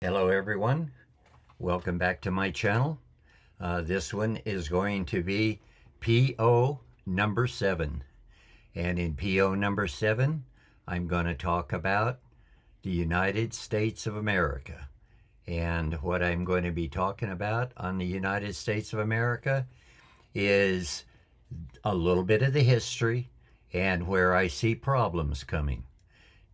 Hello everyone, welcome back to my channel. This one is going to be PO number 7. And in PO number 7, I'm going to talk about the United States of America. And what I'm going to be talking about on the United States of America is a little bit of the history and where I see problems coming.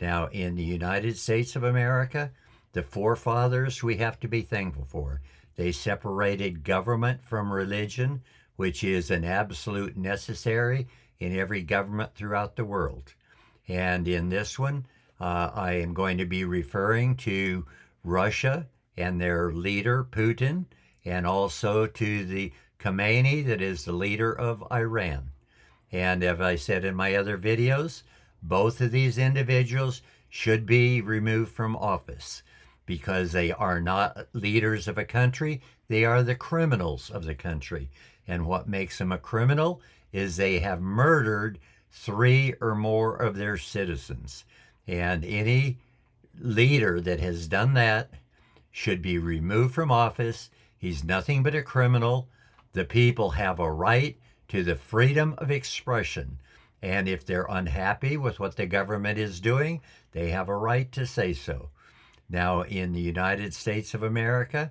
Now, in the United States of America, the forefathers we have to be thankful for. They separated government from religion, which is an absolute necessary in every government throughout the world. And in this one, I am going to be referring to Russia and their leader, Putin, and also to the Khamenei, that is the leader of Iran. And as I said in my other videos, both of these individuals should be removed from office because they are not leaders of a country. They are the criminals of the country. And what makes them a criminal is they have murdered 3 or more of their citizens. And any leader that has done that should be removed from office. He's nothing but a criminal. The people have a right to the freedom of expression. And if they're unhappy with what the government is doing, they have a right to say so. Now, in the United States of America,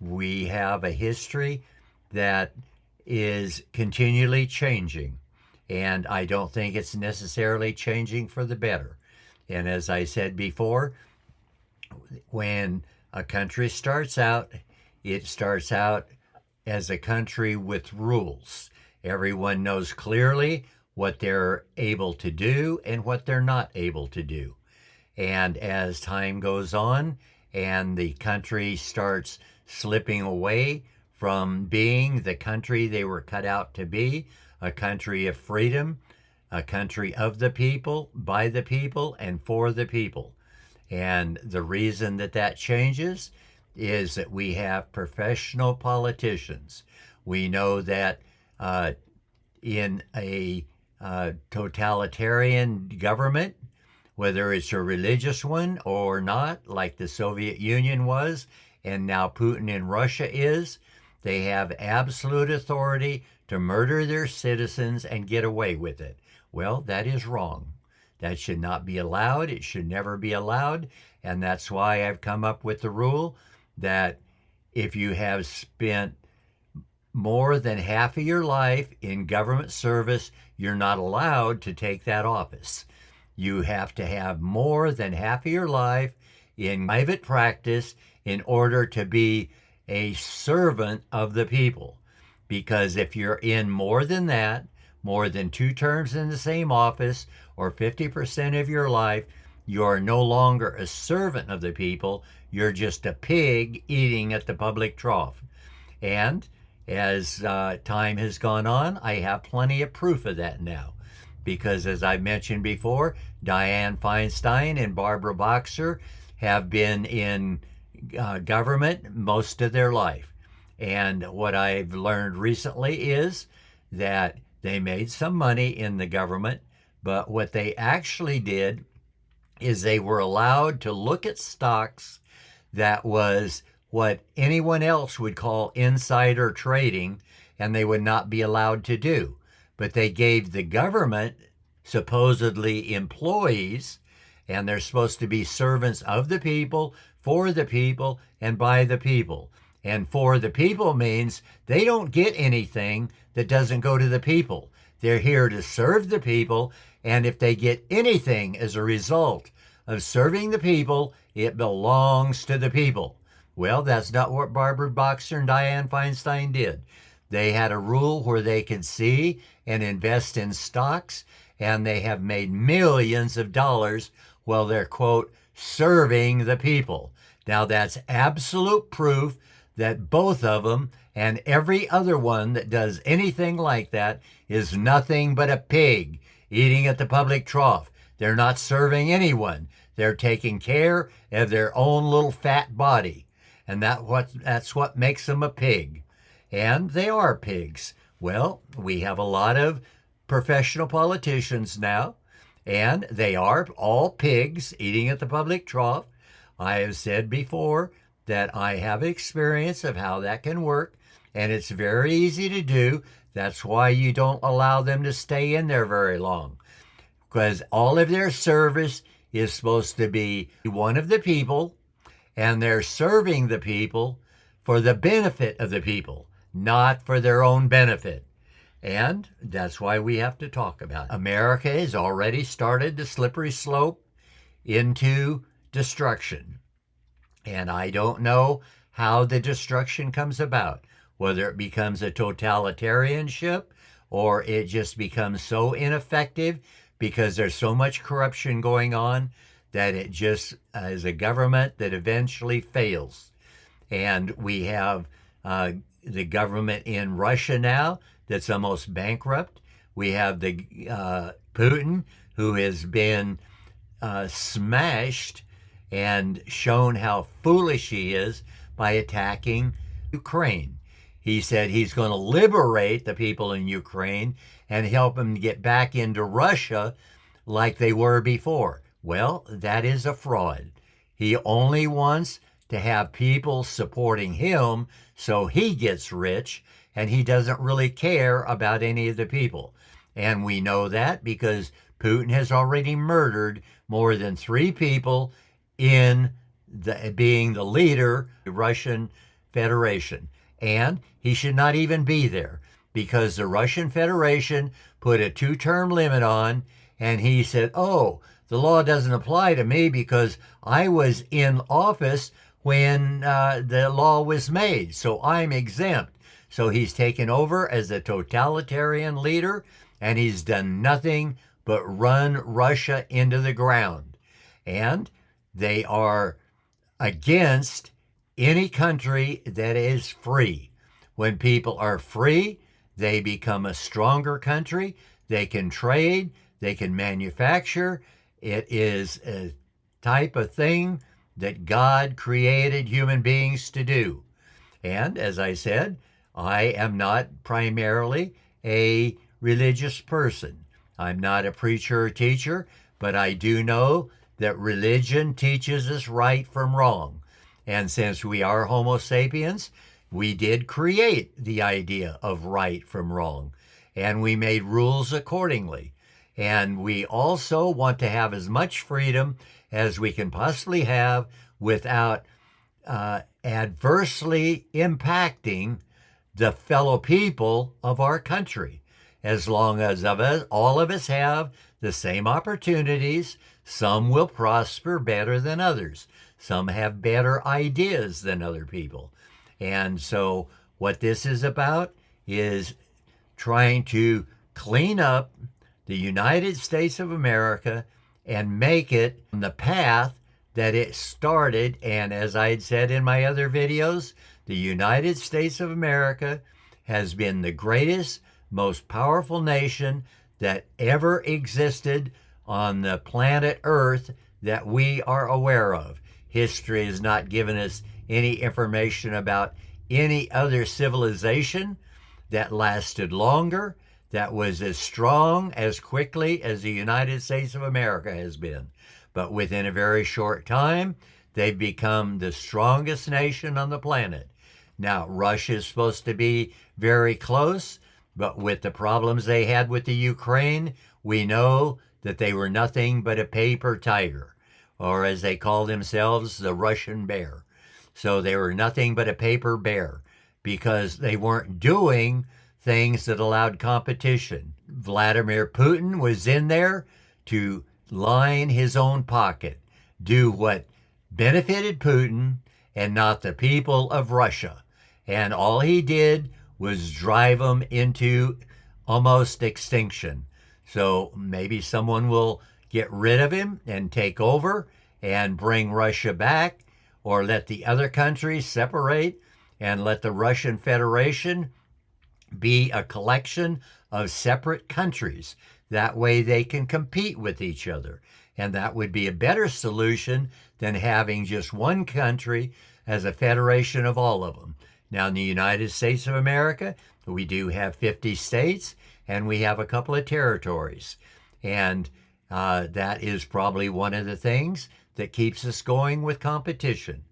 we have a history that is continually changing. And I don't think it's necessarily changing for the better. And as I said before, when a country starts out, it starts out as a country with rules. Everyone knows clearly what they're able to do and what they're not able to do. And as time goes on and the country starts slipping away from being the country they were cut out to be, a country of freedom, a country of the people, by the people, and for the people. And the reason that that changes is that we have professional politicians. We know that in a totalitarian government, whether it's a religious one or not, like the Soviet Union was, and now Putin in Russia is, they have absolute authority to murder their citizens and get away with it. Well, that is wrong. That should not be allowed. It should never be allowed. And that's why I've come up with the rule that if you have spent more than half of your life in government service, you're not allowed to take that office. You have to have more than half of your life in private practice in order to be a servant of the people. Because if you're in more than that, more than 2 terms in the same office, or 50% of your life, you are no longer a servant of the people. You're just a pig eating at the public trough. And as time has gone on, I have plenty of proof of that now. Because as I mentioned before, Dianne Feinstein and Barbara Boxer have been in government most of their life. And what I've learned recently is that they made some money in the government, but what they actually did is they were allowed to look at stocks that was what anyone else would call insider trading, and they would not be allowed to do. But they gave the government supposedly employees, and they're supposed to be servants of the people, for the people, and by the people. And for the people means they don't get anything that doesn't go to the people. They're here to serve the people, and if they get anything as a result of serving the people, it belongs to the people. Well, that's not what Barbara Boxer and Dianne Feinstein did. They had a rule where they could see and invest in stocks, and they have made millions of dollars while they're, quote, serving the people. Now, that's absolute proof that both of them and every other one that does anything like that is nothing but a pig eating at the public trough. They're not serving anyone. They're taking care of their own little fat body. And that's what makes them a pig. And they are pigs. Well, we have a lot of professional politicians now, and they are all pigs eating at the public trough. I have said before that I have experience of how that can work, and it's very easy to do. That's why you don't allow them to stay in there very long, because all of their service is supposed to be one of the people, and they're serving the people for the benefit of the people, not for their own benefit. And that's why we have to talk about it. America has already started the slippery slope into destruction. And I don't know how the destruction comes about, whether it becomes a totalitarianship or it just becomes so ineffective because there's so much corruption going on that it just is a government that eventually fails. And we have the government in Russia now that's almost bankrupt. We have the Putin, who has been smashed and shown how foolish he is by attacking Ukraine. He said he's going to liberate the people in Ukraine and help them get back into Russia like they were before. Well, that is a fraud. He only wants to have people supporting him so he gets rich, and he doesn't really care about any of the people. And we know that because Putin has already murdered more than 3 people in being the leader of the Russian Federation. And he should not even be there because the Russian Federation put a 2-term limit on, and he said, oh, the law doesn't apply to me because I was in office when the law was made, so I'm exempt. So he's taken over as a totalitarian leader, and he's done nothing but run Russia into the ground. And they are against any country that is free. When people are free, they become a stronger country. They can trade, they can manufacture. It is a type of thing that God created human beings to do. And as I said, I am not primarily a religious person. I'm not a preacher or teacher, but I do know that religion teaches us right from wrong. And since we are Homo sapiens, we did create the idea of right from wrong, and we made rules accordingly. And we also want to have as much freedom as we can possibly have without adversely impacting the fellow people of our country. As long as all of us have the same opportunities, some will prosper better than others. Some have better ideas than other people. And so what this is about is trying to clean up the United States of America and make it the path that it started. And as I had said in my other videos, the United States of America has been the greatest, most powerful nation that ever existed on the planet Earth that we are aware of. History has not given us any information about any other civilization that lasted longer, that was as strong as quickly as the United States of America has been. But within a very short time, they've become the strongest nation on the planet. Now, Russia is supposed to be very close, but with the problems they had with the Ukraine, we know that they were nothing but a paper tiger, or as they call themselves, the Russian bear. So they were nothing but a paper bear because they weren't doing things that allowed competition. Vladimir Putin was in there to line his own pocket, do what benefited Putin and not the people of Russia. And all he did was drive them into almost extinction. So maybe someone will get rid of him and take over and bring Russia back, or let the other countries separate and let the Russian Federation be a collection of separate countries. That way they can compete with each other. And that would be a better solution than having just one country as a federation of all of them. Now, in the United States of America, we do have 50 states, and we have a couple of territories. And that is probably one of the things that keeps us going with competition.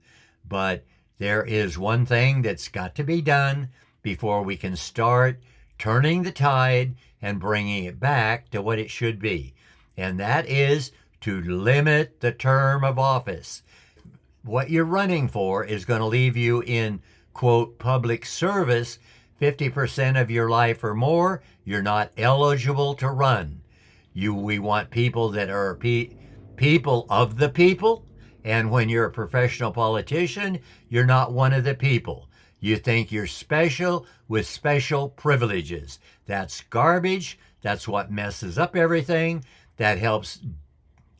But there is one thing that's got to be done before we can start turning the tide and bringing it back to what it should be. And that is to limit the term of office. What you're running for is going to leave you in, quote, public service 50% of your life or more. You're not eligible to run. We want people that are people of the people. And when you're a professional politician, you're not one of the people. You think you're special with special privileges. That's garbage. That's what messes up everything. That helps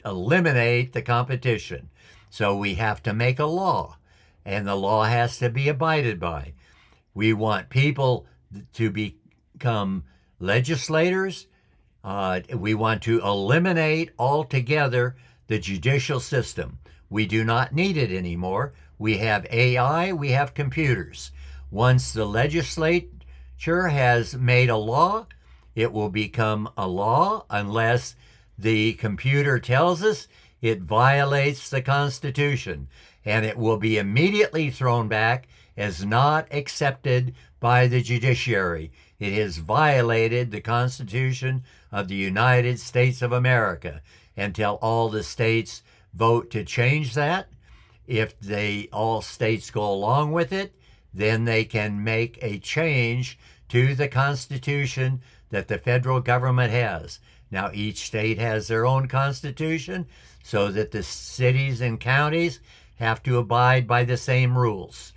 eliminate the competition. So we have to make a law, and the law has to be abided by. We want people to become legislators. We want to eliminate altogether the judicial system. We do not need it anymore. We have AI, we have computers. Once the legislature has made a law, it will become a law unless the computer tells us it violates the Constitution, and it will be immediately thrown back as not accepted by the judiciary. It has violated the Constitution of the United States of America until all the states vote to change that. If all states go along with it, then they can make a change to the Constitution that the federal government has. Now, each state has their own constitution, so that the cities and counties have to abide by the same rules.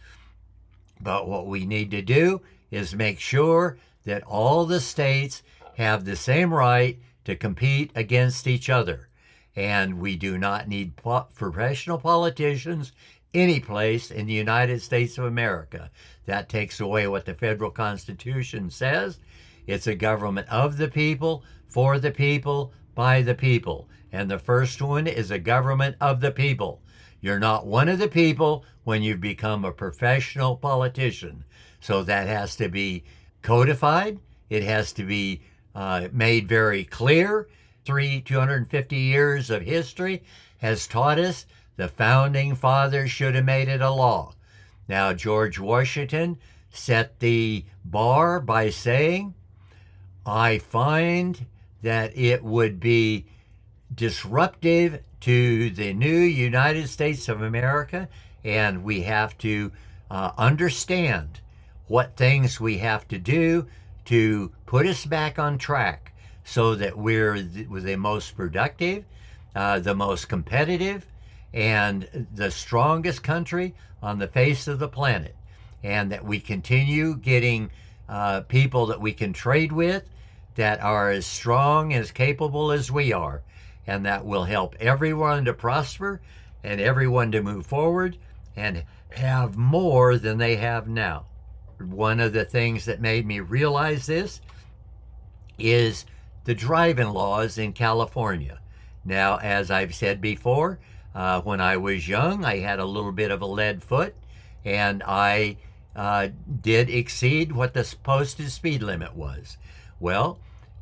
But what we need to do is make sure that all the states have the same right to compete against each other. And we do not need professional politicians any place in the United States of America. That takes away what the federal Constitution says. It's a government of the people, for the people, by the people. And the first one is a government of the people. You're not one of the people when you've become a professional politician. So that has to be codified. It has to be made very clear. 250 years of history has taught us the founding fathers should have made it a law. Now, George Washington set the bar by saying, I find that it would be disruptive to the new United States of America, and we have to understand what things we have to do to put us back on track so that we're the most productive, the most competitive, and the strongest country on the face of the planet, and that we continue getting people that we can trade with that are as strong, as capable as we are, and that will help everyone to prosper and everyone to move forward and have more than they have now. One of the things that made me realize this is the driving laws in California. Now, as I've said before, when I was young, I had a little bit of a lead foot, and I did exceed what the posted speed limit was. Well,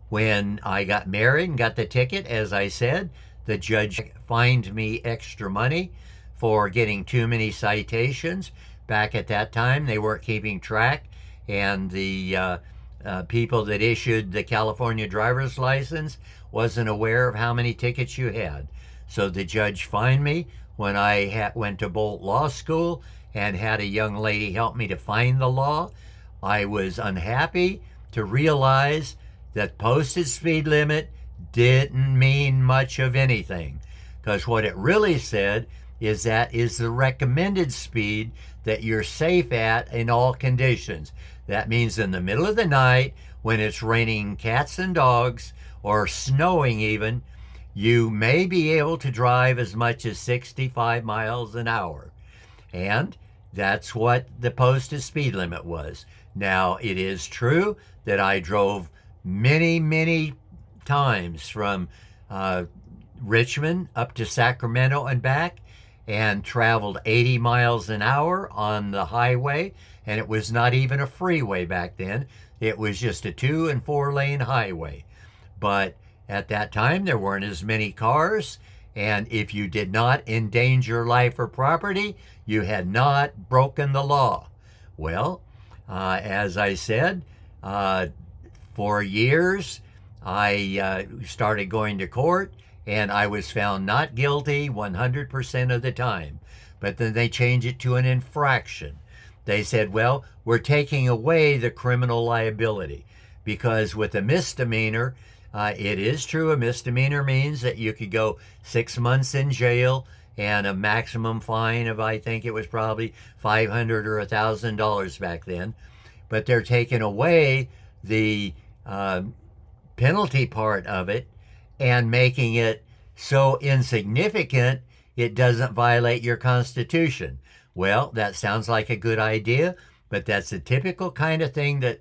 when I got married and got the ticket, as I said, the judge fined me extra money for getting too many citations. Back at that time, they weren't keeping track, and the people that issued the California driver's license wasn't aware of how many tickets you had. So the judge fined me. When I went to Bolt Law School and had a young lady help me to find the law, I was unhappy to realize that posted speed limit didn't mean much of anything, because what it really said is that is the recommended speed that you're safe at in all conditions. That means in the middle of the night, when it's raining cats and dogs, or snowing even, you may be able to drive as much as 65 miles an hour. And that's what the posted speed limit was. Now, it is true that I drove many, many times from Richmond up to Sacramento and back, and traveled 80 miles an hour on the highway, and it was not even a freeway back then. It was just a 2 and 4 lane highway. But at that time, there weren't as many cars, and if you did not endanger life or property, you had not broken the law. Well, as I said, for years, I started going to court, and I was found not guilty 100% of the time. But then they changed it to an infraction. They said, well, we're taking away the criminal liability, because with a misdemeanor, it is true, a misdemeanor means that you could go 6 months in jail and a maximum fine of, I think it was probably $500 or $1,000 back then. But they're taking away the penalty part of it and making it so insignificant it doesn't violate your Constitution. Well, that sounds like a good idea, but that's the typical kind of thing that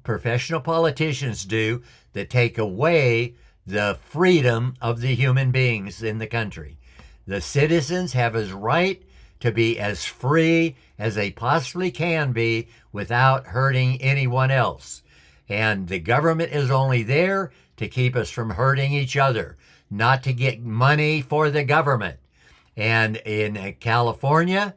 professional politicians do, that take away the freedom of the human beings in the country. The citizens have a right to be as free as they possibly can be without hurting anyone else. And the government is only there to keep us from hurting each other, not to get money for the government. And in California,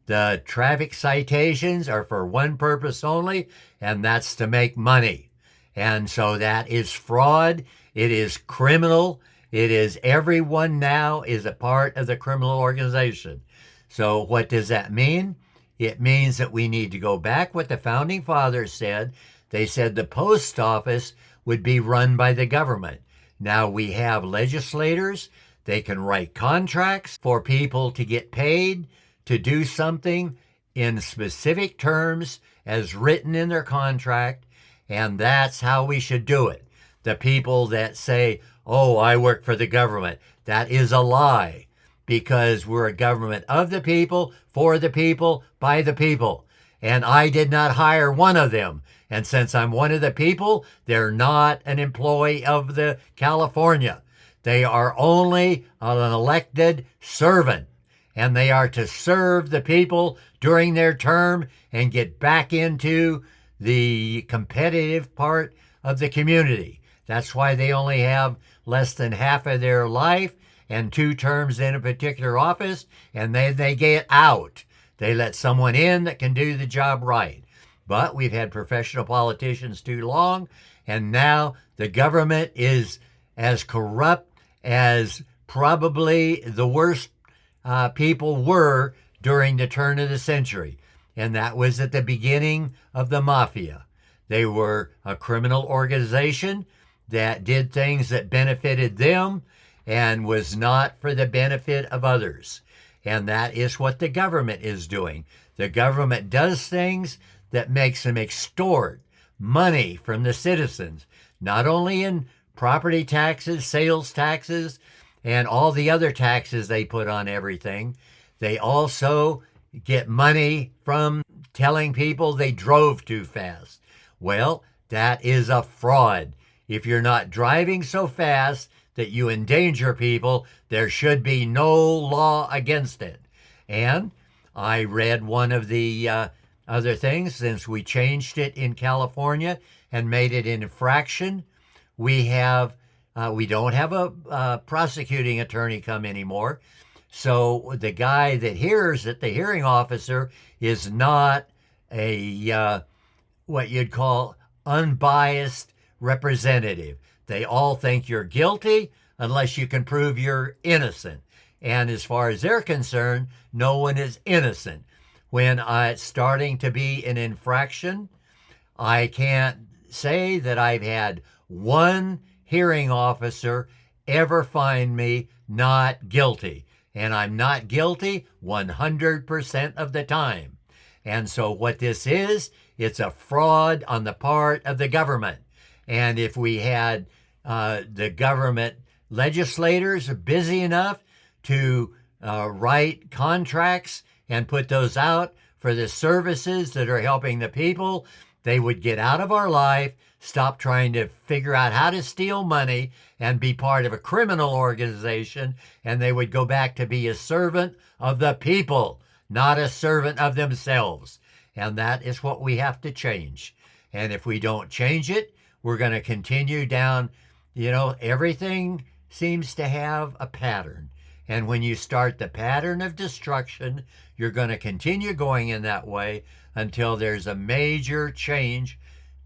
the traffic citations are for one purpose only, and that's to make money. And so that is fraud. It is criminal. It is, everyone now is a part of the criminal organization. So what does that mean? It means that we need to go back what the founding fathers said. They said the post office would be run by the government. Now we have legislators. They can write contracts for people to get paid to do something in specific terms as written in their contract, and that's how we should do it. The people that say, oh, I work for the government, that is a lie, because we're a government of the people, for the people, by the people. And I did not hire one of them. And since I'm one of the people, they're not an employee of the California. They are only an elected servant, and they are to serve the people during their term and get back into the competitive part of the community. That's why they only have less than half of their life and 2 terms in a particular office, and then they get out. They let someone in that can do the job right. But we've had professional politicians too long, and now the government is as corrupt as probably the worst people were during the turn of the century. And that was at the beginning of the mafia. They were a criminal organization that did things that benefited them and was not for the benefit of others. And that is what the government is doing. The government does things that makes them extort money from the citizens, not only in property taxes, sales taxes, and all the other taxes they put on everything. They also get money from telling people they drove too fast. Well, that is a fraud. If you're not driving so fast that you endanger people, there should be no law against it. And I read one of the other things, since we changed it in California and made it an infraction, we don't have a prosecuting attorney come anymore. So the guy that hears it, the hearing officer, is not a what you'd call unbiased representative. They all think you're guilty unless you can prove you're innocent. And as far as they're concerned, no one is innocent. When it's starting to be an infraction, I can't say that I've had one hearing officer ever find me not guilty. And I'm not guilty 100% of the time. And so what this is, it's a fraud on the part of the government. And if we had the government legislators busy enough to write contracts and put those out for the services that are helping the people, they would get out of our life, stop trying to figure out how to steal money and be part of a criminal organization, and they would go back to be a servant of the people, not a servant of themselves. And that is what we have to change. And if we don't change it, we're going to continue down, everything seems to have a pattern. And when you start the pattern of destruction, you're going to continue going in that way until there's a major change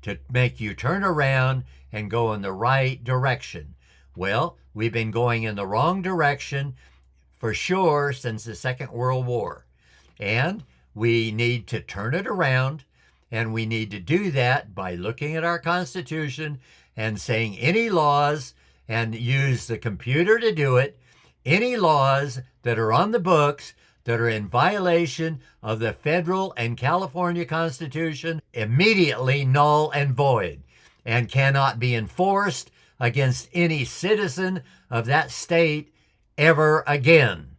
to make you turn around and go in the right direction. Well, we've been going in the wrong direction for sure since the Second World War. And we need to turn it around, and we need to do that by looking at our Constitution and saying any laws, and use the computer to do it, any laws that are on the books that are in violation of the federal and California Constitution, immediately null and void, and cannot be enforced against any citizen of that state ever again.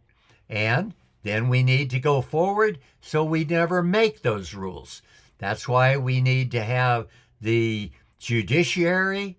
And then we need to go forward so we never make those rules. That's why we need to have the judiciary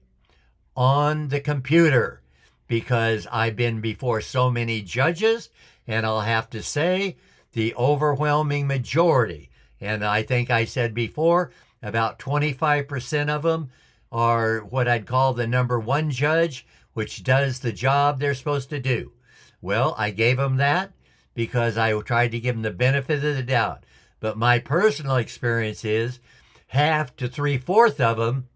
on the computer, because I've been before so many judges, and I'll have to say the overwhelming majority, and I think I said before, about 25% of them are what I'd call the number one judge, which does the job they're supposed to do. Well, I gave them that because I tried to give them the benefit of the doubt. But my personal experience is half to three-fourths of them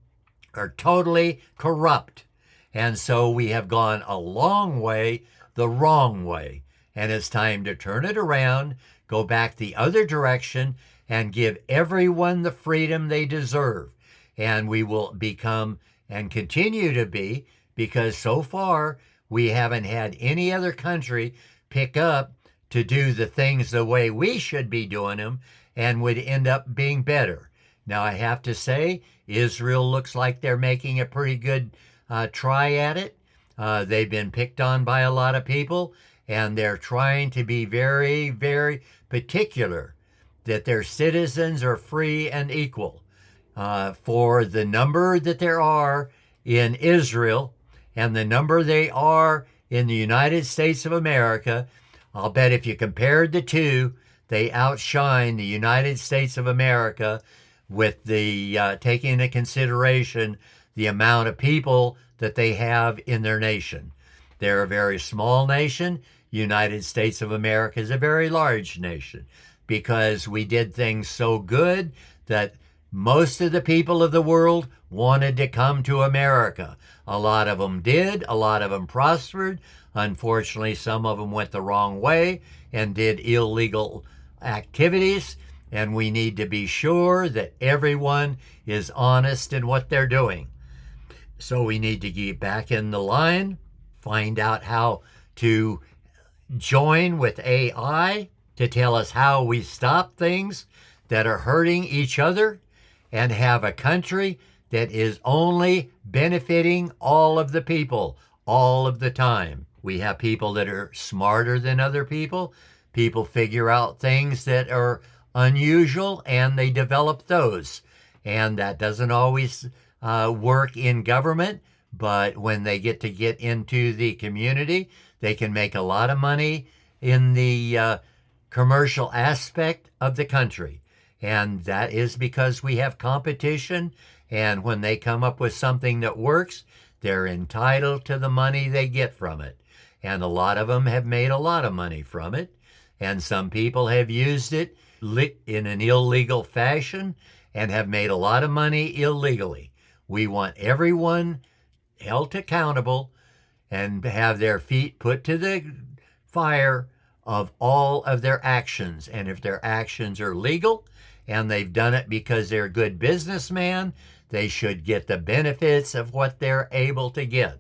are totally corrupt. And so we have gone a long way the wrong way. And it's time to turn it around, go back the other direction, and give everyone the freedom they deserve. And we will become and continue to be, because so far we haven't had any other country pick up to do the things the way we should be doing them and would end up being better. Now, I have to say, Israel looks like they're making a pretty good try at it. They've been picked on by a lot of people, and they're trying to be very, very particular that their citizens are free and equal. For the number that there are in Israel and the number they are in the United States of America, I'll bet if you compared the two, they outshine the United States of America with the taking into consideration the amount of people that they have in their nation. They're a very small nation. United States of America is a very large nation because we did things so good that most of the people of the world wanted to come to America. A lot of them did. A lot of them prospered. Unfortunately, some of them went the wrong way and did illegal activities. And we need to be sure that everyone is honest in what they're doing. So we need to get back in the line, find out how to join with AI to tell us how we stop things that are hurting each other, and have a country that is only benefiting all of the people all of the time. We have people that are smarter than other people. People figure out things that are unusual and they develop those. And that doesn't always work in government, but when they get into the community, they can make a lot of money in the commercial aspect of the country. And that is because we have competition, and when they come up with something that works, they're entitled to the money they get from it. And a lot of them have made a lot of money from it, and some people have used it in an illegal fashion and have made a lot of money illegally. We want everyone held accountable and have their feet put to the fire of all of their actions. And if their actions are legal and they've done it because they're a good businessman, they should get the benefits of what they're able to get.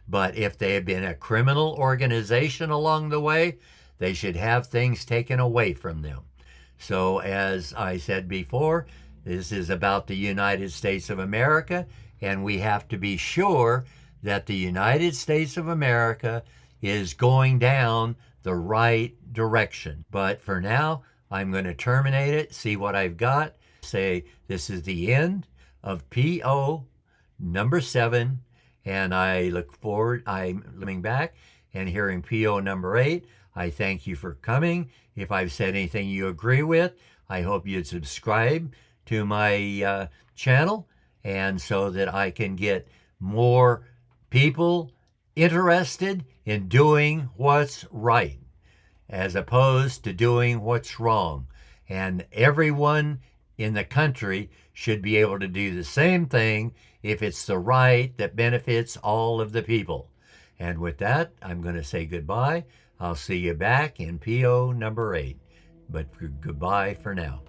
But if they have been a criminal organization along the way, they should have things taken away from them. So as I said before, this is about the United States of America, and we have to be sure that the United States of America is going down the right direction. But for now, I'm going to terminate it, see what I've got, say this is the end of PO number 7, and I look forward, I'm coming back and hearing PO number 8. I thank you for coming. If I've said anything you agree with, I hope you'd subscribe to my channel, and so that I can get more people interested in doing what's right as opposed to doing what's wrong. And everyone in the country should be able to do the same thing if it's the right that benefits all of the people. And with that, I'm going to say goodbye. I'll see you back in PO number 8. But goodbye for now.